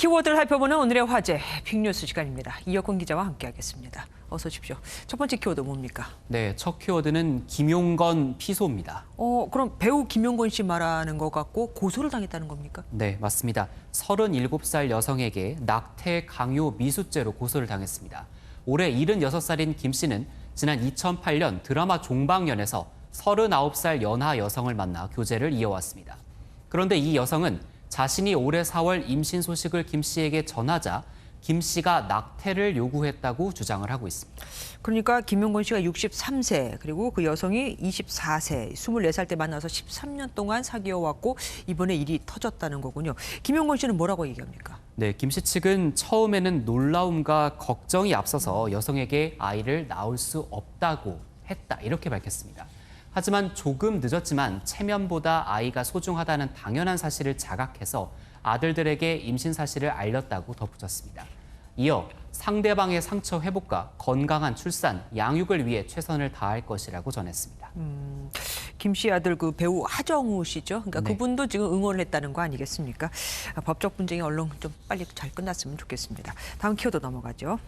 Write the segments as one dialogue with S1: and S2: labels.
S1: 키워드를 살펴보는 오늘의 화제, 빅뉴스 시간입니다. 이혁훈 기자와 함께하겠습니다. 어서 오십시오. 첫 번째 키워드 뭡니까?
S2: 네, 첫 키워드는 김용건 피소입니다.
S1: 그럼 배우 김용건 씨 말하는 것 같고 고소를 당했다는 겁니까?
S2: 네, 맞습니다. 37살 여성에게 낙태 강요 미수죄로 고소를 당했습니다. 올해 76살인 김 씨는 지난 2008년 드라마 종방연에서 39살 연하 여성을 만나 교제를 이어왔습니다. 그런데 이 여성은 자신이 올해 4월 임신 소식을 김 씨에게 전하자 김 씨가 낙태를 요구했다고 주장을 하고 있습니다.
S1: 그러니까 김용건 씨가 63세, 그리고 그 여성이 24세, 24살 때 만나서 13년 동안 사귀어왔고 이번에 일이 터졌다는 거군요. 김용건 씨는 뭐라고 얘기합니까?
S2: 네, 김 씨 측은 처음에는 놀라움과 걱정이 앞서서 여성에게 아이를 낳을 수 없다고 했다, 이렇게 밝혔습니다. 하지만 조금 늦었지만 체면보다 아이가 소중하다는 당연한 사실을 자각해서 아들들에게 임신 사실을 알렸다고 덧붙였습니다. 이어 상대방의 상처 회복과 건강한 출산, 양육을 위해 최선을 다할 것이라고 전했습니다.
S1: 김 씨 아들 그 배우 하정우 씨죠. 그러니까
S2: 네.
S1: 그분도 지금 응원을 했다는 거 아니겠습니까? 법적 분쟁이 얼른 좀 빨리 잘 끝났으면 좋겠습니다. 다음 키워드 넘어가죠.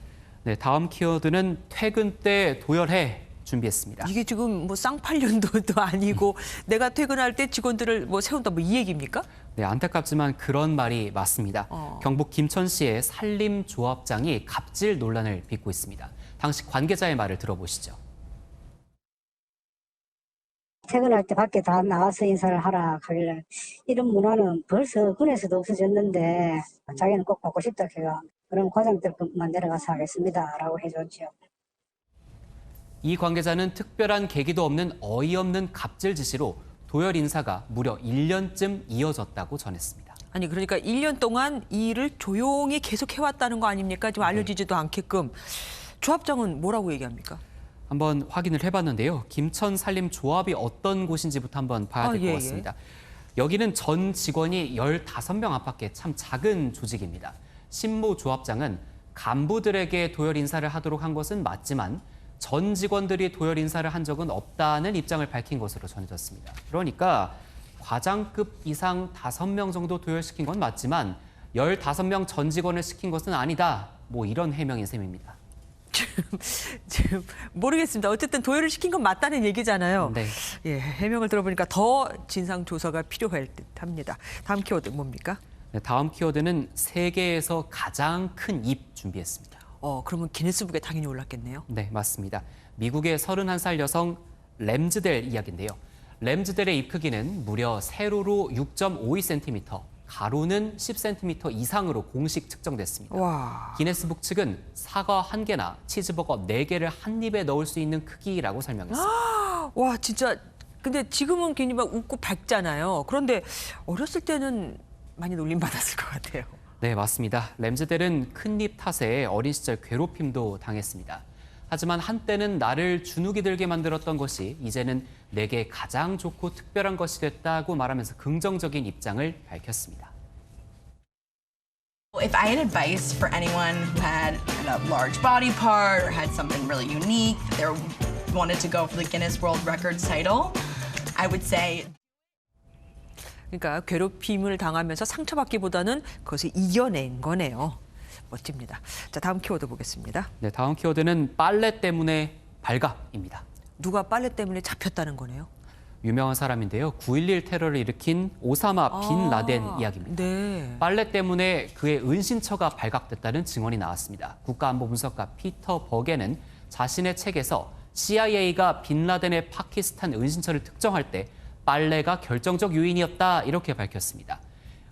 S2: 네, 다음 키워드는 퇴근 때 도열해 준비했습니다.
S1: 이게 지금 뭐 쌍팔년도도 아니고 내가 퇴근할 때 직원들을 뭐 세운다 뭐 이 얘기입니까?
S2: 네, 안타깝지만 그런 말이 맞습니다. 경북 김천시의 산림조합장이 갑질 논란을 빚고 있습니다. 당시 관계자의 말을 들어보시죠.
S3: 퇴근할 때 밖에 다 나와서 인사를 하라 하길래 이런 문화는 벌써 군에서도 없어졌는데 자기는 꼭 받고 싶다 걔가 그럼 과장들만 내려가서 하겠습니다라고 해줬죠.
S2: 이 관계자는 특별한 계기도 없는 어이없는 갑질 지시로 도열 인사가 무려 1년쯤 이어졌다고 전했습니다.
S1: 아니 그러니까 1년 동안 이 일을 조용히 계속 해왔다는 거 아닙니까? 지금 알려지지도 않게끔. 조합장은 뭐라고 얘기합니까?
S2: 한번 확인을 해봤는데요. 김천산림조합이 어떤 곳인지부터 한번 봐야 될 것
S1: 예.
S2: 같습니다. 여기는 전 직원이 15명 안팎의 참 작은 조직입니다. 신무조합장은 간부들에게 도열 인사를 하도록 한 것은 맞지만 전 직원들이 도열 인사를 한 적은 없다는 입장을 밝힌 것으로 전해졌습니다. 그러니까 과장급 이상 5명 정도 도열시킨 건 맞지만 15명 전 직원을 시킨 것은 아니다. 뭐 이런 해명인 셈입니다.
S1: 지금 모르겠습니다. 어쨌든 도열을 시킨 건 맞다는 얘기잖아요.
S2: 네.
S1: 예, 해명을 들어보니까 더 진상 조사가 필요할 듯합니다. 다음 키워드 뭡니까?
S2: 네, 다음 키워드는 세계에서 가장 큰 입 준비했습니다.
S1: 그러면 기네스북에 당연히 올랐겠네요.
S2: 네, 맞습니다. 미국의 31살 여성 램즈델 이야기인데요. 램즈델의 입 크기는 무려 세로로 6.52cm, 가로는 10cm 이상으로 공식 측정됐습니다.
S1: 와.
S2: 기네스북 측은 사과 1개나 치즈버거 4개를 한 입에 넣을 수 있는 크기라고 설명했습니다.
S1: 와, 진짜. 근데 지금은 괜히 막 웃고 밝잖아요. 그런데 어렸을 때는 많이 놀림받았을 것 같아요.
S2: 네, 맞습니다. 램즈델은 큰 입 탓에 어린 시절 괴롭힘도 당했습니다. 하지만 한때는 나를 주눅이 들게 만들었던 것이 이제는 내게 가장 좋고 특별한 것이 됐다고 말하면서 긍정적인 입장을 밝혔습니다.
S4: If I had advice for anyone who had a large body part or had something really unique, they wanted to go for the Guinness World Records title, I would say
S1: 그러니까 괴롭힘을 당하면서 상처받기보다는 그것을 이겨낸 거네요. 멋집니다. 자, 다음 키워드 보겠습니다.
S2: 네, 다음 키워드는 빨래 때문에 발각입니다.
S1: 누가 빨래 때문에 잡혔다는 거네요.
S2: 유명한 사람인데요. 9.11 테러를 일으킨 오사마 빈 라덴 이야기입니다.
S1: 네.
S2: 빨래 때문에 그의 은신처가 발각됐다는 증언이 나왔습니다. 국가안보분석가 피터 버게는 자신의 책에서 CIA가 빈 라덴의 파키스탄 은신처를 특정할 때 빨래가 결정적 요인이었다, 이렇게 밝혔습니다.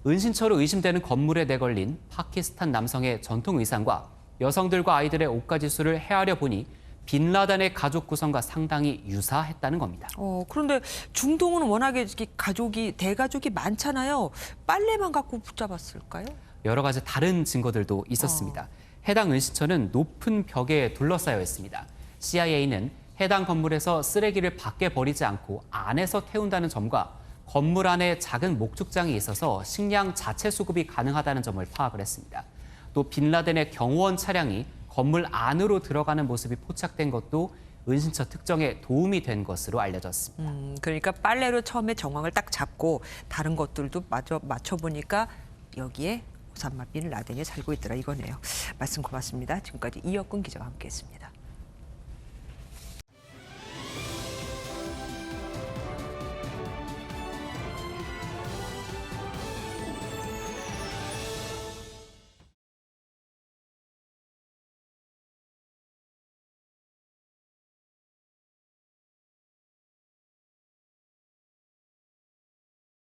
S2: 은신처로 의심되는 건물에 내걸린 파키스탄 남성의 전통 의상과 여성들과 아이들의 옷가지수를 헤아려 보니 빈 라덴의 가족 구성과 상당히 유사했다는 겁니다.
S1: 그런데 중동은 워낙에 대가족이 많잖아요. 빨래만 갖고 붙잡았을까요?
S2: 여러 가지 다른 증거들도 있었습니다. 해당 은신처는 높은 벽에 둘러싸여 있습니다. CIA는 해당 건물에서 쓰레기를 밖에 버리지 않고 안에서 태운다는 점과 건물 안에 작은 목축장이 있어서 식량 자체 수급이 가능하다는 점을 파악을 했습니다. 또 빈 라덴의 경호원 차량이 건물 안으로 들어가는 모습이 포착된 것도 은신처 특정에 도움이 된 것으로 알려졌습니다.
S1: 그러니까 빨래로 처음에 정황을 딱 잡고 다른 것들도 마저 맞춰보니까 여기에 오사마 빈 라덴이 살고 있더라 이거네요. 말씀 고맙습니다. 지금까지 이혁근 기자와 함께했습니다.